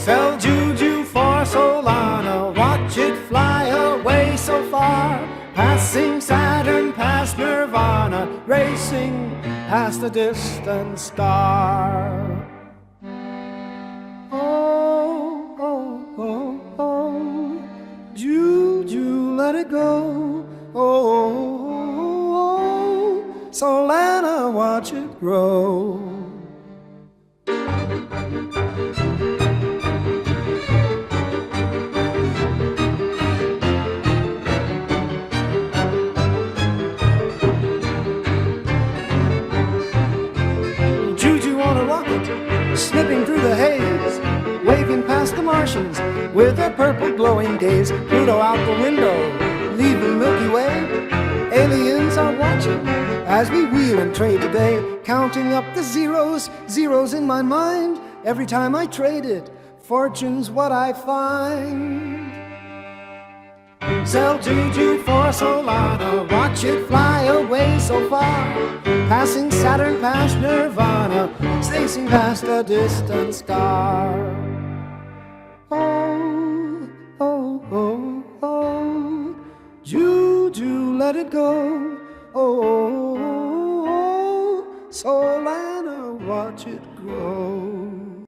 Sell juju for Solana, watch it fly away so far, passing Saturn, past Nirvana, racing past a distant star. Oh, oh, oh, oh, juju, let it go. Oh, oh, oh, Solana, watch it grow. Juju on a rocket, snipping through the haze, waving past the Martians with their purple glowing gaze. Pluto out the window, leaving Milky Way. Aliens are watching as we wheel and trade today, counting up the zeros, zeros in my mind. Every time I trade it, fortune's what I find. Sell juju for Solana, watch it fly away so far, passing Saturn, past Nirvana, racing past a distant star. Oh, oh, oh, oh, juju, let it go. Oh, oh, oh, Solana, watch it grow.